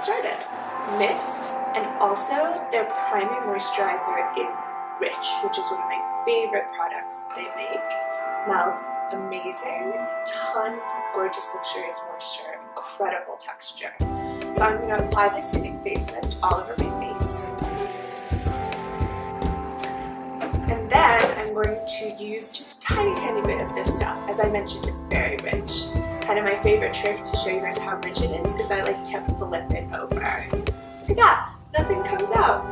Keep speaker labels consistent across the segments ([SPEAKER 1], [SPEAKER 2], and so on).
[SPEAKER 1] started. Mist, and also their priming moisturizer in Rich, which is one of my favorite products that they make. Smells amazing, tons of gorgeous luxurious moisture, incredible texture. So I'm going to apply this soothing face mist all over my face. And then I'm going to use just a tiny bit of this stuff. As I mentioned, it's very rich. Kind of my favorite trick to show you guys how rich it is I like to flip it over. Look at that, nothing comes out.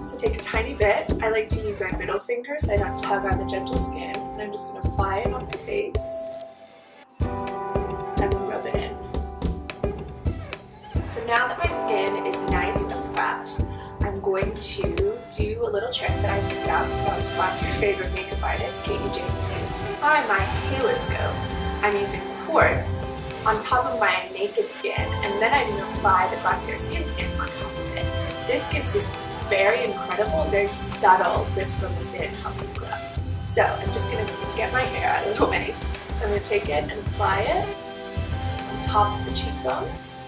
[SPEAKER 1] So take a tiny bit. I like to use my middle finger so I don't tug on the gentle skin. And I'm just going to apply it on my face and then rub it in. So now that my skin is nice and prepped, I'm going to do a little trick that I picked up from last year's favorite makeup artist, Katie Jane Hughes. On my halo scope, I'm using quartz on top of my naked skin, and then I'm going to apply the Glossier skin tint on top of it. This gives this very incredible, very subtle lift from within healthy glow. So I'm just going to get my hair out of the way. I'm going to take it and apply it on top of the cheekbones,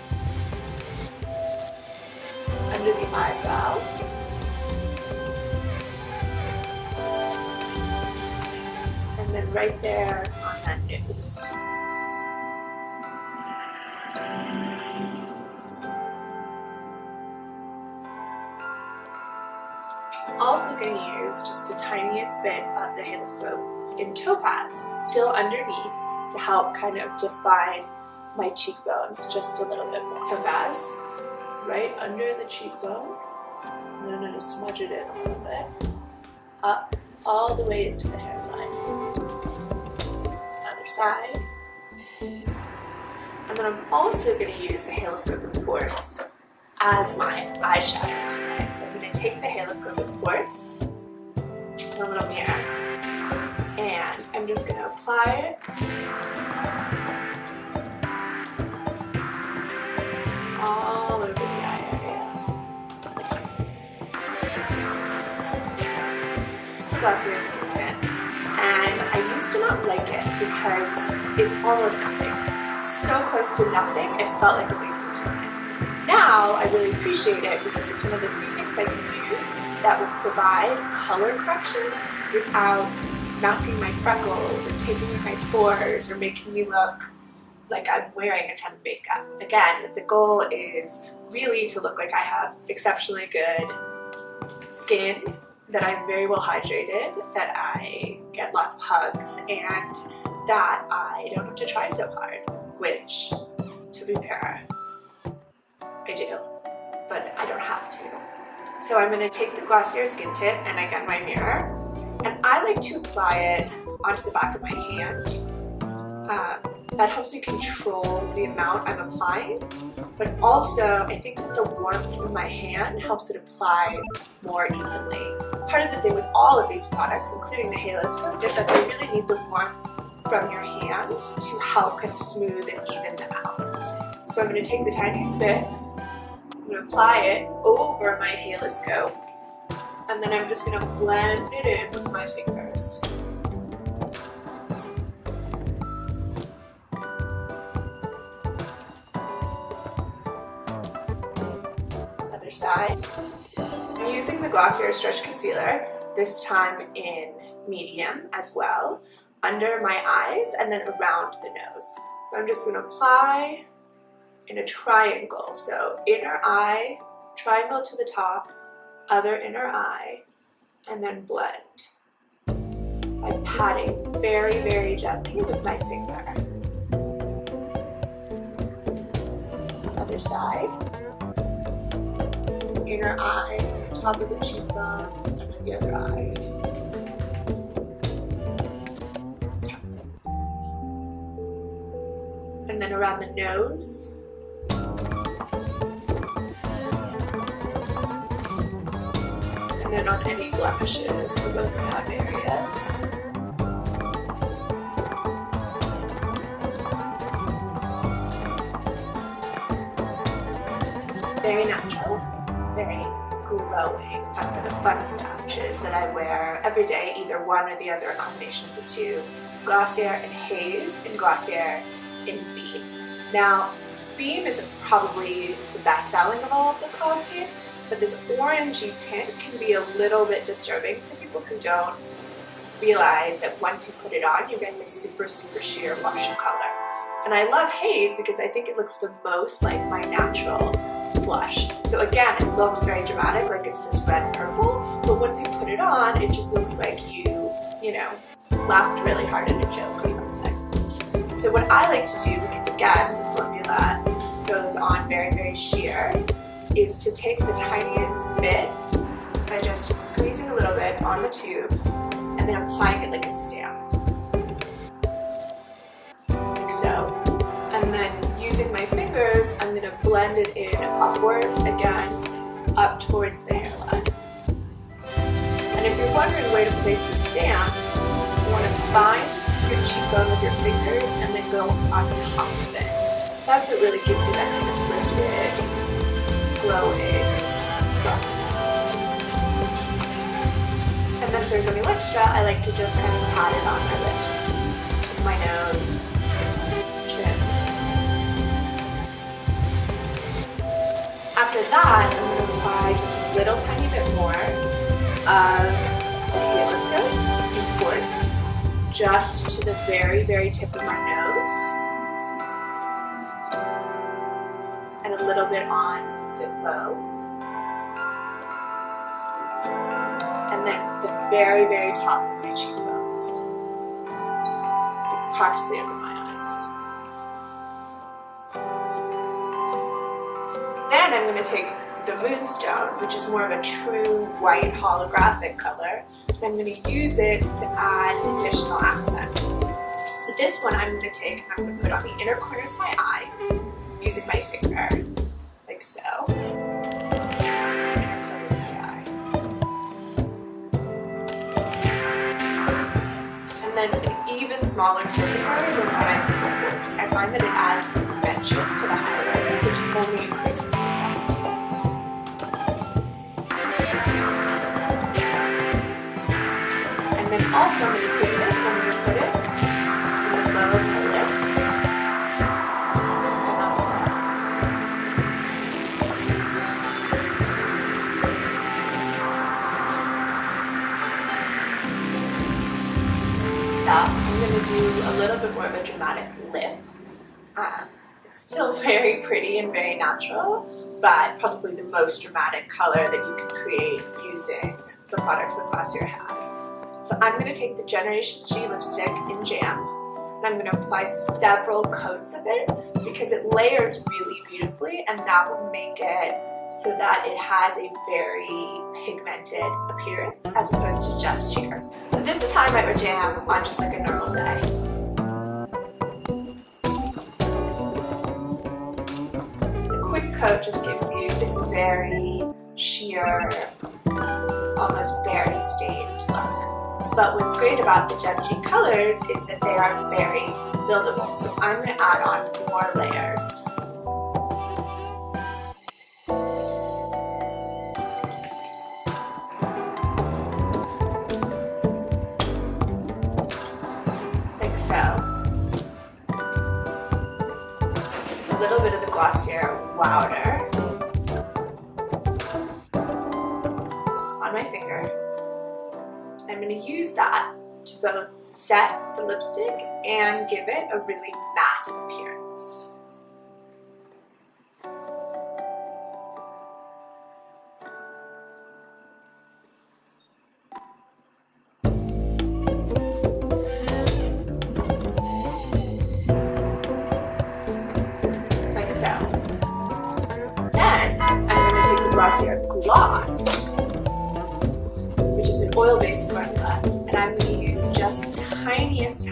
[SPEAKER 1] under the eyebrow, and then right there on that nose. Also going to use just the tiniest bit of the halo scope in Topaz, still underneath, to help kind of define my cheekbones just a little bit more. Topaz, right under the cheekbone, and then I'm going to smudge it in a little bit, up all the way into the hairline. Other side. And then I'm also going to use the halo scope of quartz as my eyeshadow tonight. So I'm going to take the halo scope of quartz in a little mirror, and I'm just going to apply it all over the eye area. It's the Glossier skin tint, and I used to not like it because it's almost nothing. It's so close to nothing, it felt like a waste of time. Now I really appreciate it because it's one of the few things I can use that will provide color correction without masking my freckles or taking my pores or making me look like I'm wearing a ton of makeup. Again, the goal is really to look like I have exceptionally good skin, that I'm very well hydrated, that I get lots of hugs, and that I don't have to try so hard, which, to be fair, I do, but I don't have to. So I'm going to take the Glossier skin tint and again my mirror, and I like to apply it onto the back of my hand. That helps me control the amount I'm applying, but also I think that the warmth from my hand helps it apply more evenly. Part of the thing with all of these products, including the halo scope, is that they really need the warmth from your hand to help kind of smooth and even them out. So I'm going to take the tiniest bit, I'm going to apply it over my halo scope, and then I'm just going to blend it in with my fingers. Other side. I'm using the Glossier Stretch Concealer, this time in medium as well, under my eyes and then around the nose. So I'm just going to apply in a triangle, so inner eye, triangle to the top, other inner eye, and then blend by patting very gently with my finger. Other side, inner eye, top of the cheekbone, and then the other eye. And then around the nose. And then on any blemishes or broken out areas. Very natural, very glowing. Time for the fun stuff, which is that I wear every day, either one or the other, a combination of the two. It's Glossier in Haze and Glossier in Bead. Now, Beam is probably the best selling of all of the cloud paints, but this orangey tint can be a little bit disturbing to people who don't realize that once you put it on, you get this super, super sheer blush color. And I love haze because I think it looks the most like my natural blush. So again, it looks very dramatic, like it's this red purple, but once you put it on, it just looks like you know, laughed really hard at a joke or something. So what I like to do, because again, the formula goes on very, very sheer, is to take the tiniest bit by just squeezing a little bit on the tube and then applying it like a stamp. Like so. And then using my fingers, I'm going to blend it in upwards again, up towards the hairline. And if you're wondering where to place the stamps, you want to find your cheekbone with your fingers and then go on top of it. That's what really gives you that kind of lifted, glowing look. And then if there's any extra, I like to just kind of pat it on my lips, my nose, chin. After that, I'm going to apply just a little tiny bit more of halo scope in quartz, just to the very, very tip of my nose, and a little bit on the bow, and then the very, very top of my cheekbones, practically under my eyes. Then I'm going to take the moonstone, which is more of a true white holographic color, and I'm going to use it to add an additional accent. So this one I'm going to take and I'm going to put on the inner corners of my eye using my finger, like so. Inner corners of my eye. And then an even smaller surface area than what I think afterwards. I find that it adds dimension to the highlighter, which only increases the effect. And then also I'm going to take this and I'm going to put it in the bow of my lip and on the bottom. Now I'm going to do a little bit more of a dramatic lip. It's still very pretty and very natural, but probably the most dramatic color that you can create using the products that Glossier has. So I'm going to take the Generation G lipstick in Jam, and I'm going to apply several coats of it because it layers really beautifully, and that will make it so that it has a very pigmented appearance as opposed to just sheer. So this is how I might wear Jam on just like a normal day. The quick coat just gives you this very sheer, almost berry stained look. But what's great about the Gen G colors is that they are very buildable. So I'm going to add on more layers. Like so. A little bit of the Glossier Wowder on my finger. I'm going to use that to both set the lipstick and give it a really matte appearance. Like so. Then I'm going to take the Glossier Gloss, which is an oil-based formula, and I'm going to use just the tiniest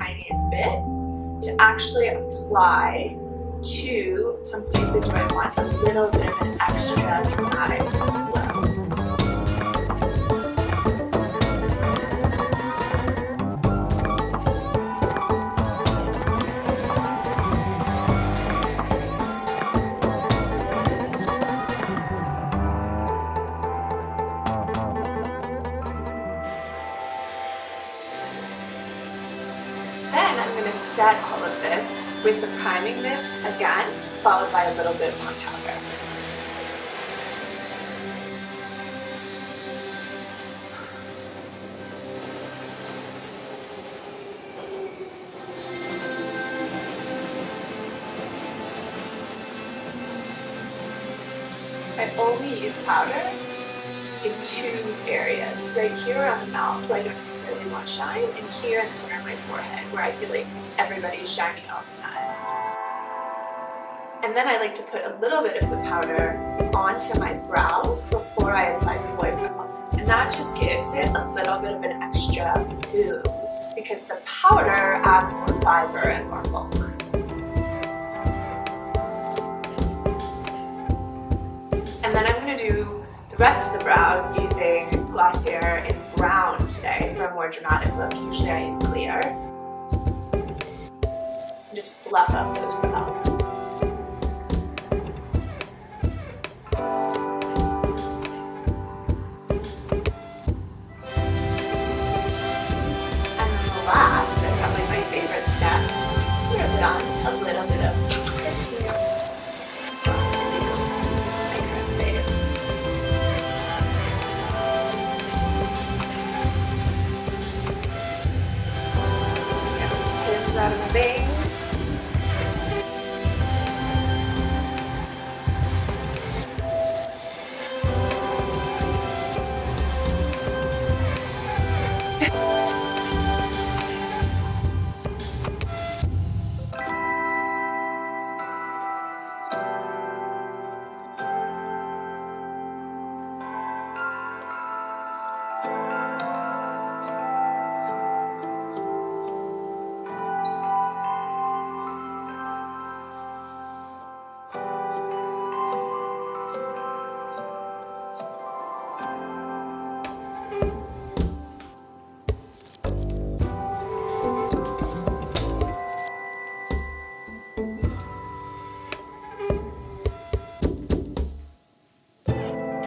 [SPEAKER 1] bit to actually apply to some places where I want a little bit of an extra dramatic glow. Then I'm going to set all of this with the priming mist again, followed by a little bit of on powder. I only use powder in two areas, right here around the mouth where I don't necessarily want shine, and here in the center of my forehead where I feel like everybody is shining all the time. And then I like to put a little bit of the powder onto my brows before I apply the boy brow. And that just gives it a little bit of an extra boom because the powder adds more fiber and more bulk. And then I'm going to do the rest of the brows using Glossier in brown today for a more dramatic look. Usually I use clear. And just fluff up those brows. And then the last, and probably my favorite step, we're put on a little bit of out of the base.